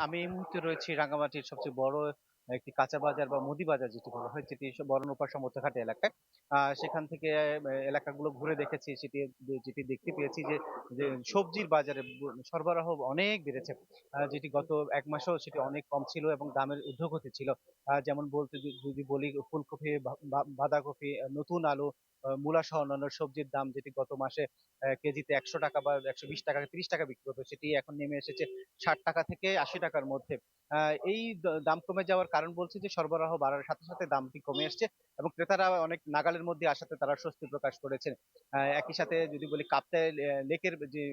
আমি এই মুহূর্তে রয়েছি রাঙ্গামাটির সবচেয়ে বড় একটি কাঁচা বাজার বা মুদি বাজার যেটি বলা হয়, যেটি বড়নূপা সমুদ্রঘাট এলাকায়। সেখান থেকে এলাকাগুলো ঘুরে দেখেছি, যেটি দেখতে পেয়েছি যে যে সবজির বাজারে সরবরাহ অনেক বেড়েছে। যেটি গত ১ মাসেও সেটি অনেক কম ছিল এবং দামের ঊর্ধ্বগতি ছিল। যেমন বলতে যদি বলি, ফুলকপি, বাঁধাকপি, নতুন আলু, মূলা সহ অন্যান্য সবজির দাম যেটি গত মাসে কেজিতে ৳১০০ বা ৳১২০ ৳৩০ বিক্রি হতো, সেটি এখন নেমে এসেছে ৳৬০ থেকে ৳৮০ মধ্যে। এই দাম কমে যাওয়ার কারণ বলছে যে সরবরাহ বাড়ার সাথে সাথে দামটি কমে আসছে এবং ক্রেতারা অনেক নাগালের মধ্যে আসাতে তারা স্বস্তি প্রকাশ করেছেন। একই সাথে যদি বলি, কাপ্তাই লেকের যে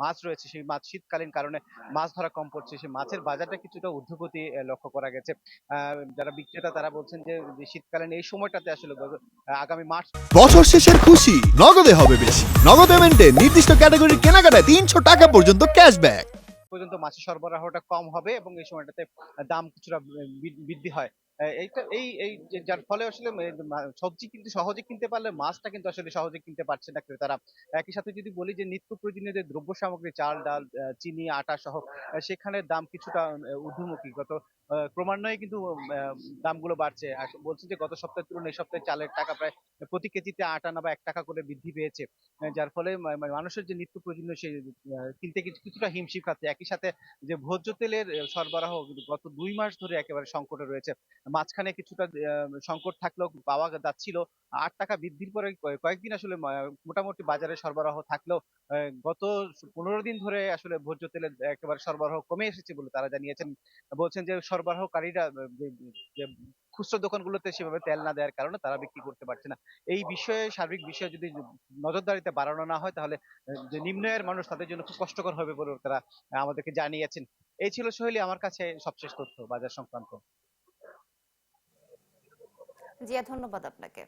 মাছ রয়েছে, সেই মাছ শীতকালীন কারণে মাছ ধরা কম পড়ছে। সেই মাছের বাজারটা কিছুটা ঊর্ধ্বগতি লক্ষ্য করা গেছে। যারা বিক্রেতা তারা বলছেন যে শীতকালীন এই সময়টাতে আসলে আগামী মার্চ বছর শেষের খুশি নগদে হবে বেশি। নগদ পেমেন্টে নির্দিষ্ট ক্যাটাগরির কেনাকাটায় ৳৩০০ পর্যন্ত ক্যাশব্যাক পর্যন্ত মাছের সরবরাহটা কম হবে এবং এই সময়টাতে দাম কিছুটা বৃদ্ধি হয়। এইটা এই এই যে যার ফলে আসলে সবজি কিন্তু সহজে কিনতে পারলে মাছটা কিন্তু আসলে সহজে কিনতে পারছে না ক্রেতারা। একই সাথে যদি বলি যে নিত্য প্রয়োজনীয় যে দ্রব্য সামগ্রী, চাল, ডাল, চিনি, আটা সহ সেখানে দাম কিছুটা ঊর্ধ্বমুখী। ক্রমান্বয়ে কিন্তু দামগুলো বাড়ছে। বলছি যে গত সপ্তাহের তুলনায় এই সপ্তাহে চালের টাকা প্রায় প্রতি কেজিতে ৳৮ বা ৳১ করে বৃদ্ধি পেয়েছে। যার ফলে মানুষের যে নিত্য প্রয়োজনীয় সেই কিনতে কিছুটা হিমশিম খাচ্ছে। একই সাথে যে ভোজ্য তেলের সরবরাহ কিন্তু গত ২ মাস ধরে একেবারে সংকটে রয়েছে। মাঝখানে কিছুটা সংকট থাকলেও পাওয়া যাচ্ছিল। ৳৮ বৃদ্ধির পরে কয়েকদিন আসলে মোটামুটি বাজারে সরবরাহ থাকলেও গত ১৫ দিন ধরে আসলে ভোজ্য তেলের একেবারে সরবরাহ কমে এসেছে বলে তারা জানিয়েছেন। বলছেন যে সরবরাহকারীরা যে খুচরা দোকানগুলোতে সেভাবে তেল না দেওয়ার কারণে তারা বিক্রি করতে পারছে না। এই বিষয়ে, সার্বিক বিষয়ে যদি নজরদারিতে বাড়ানো না হয়, তাহলে যে নিম্ন আয়ের মানুষ তাদের জন্য খুব কষ্টকর হবে বলেও তারা আমাদেরকে জানিয়েছেন। এই ছিল সোহেলী আমার কাছে সবশেষ তথ্য বাজার সংক্রান্ত। জিয়া, ধন্যবাদ আপনাকে।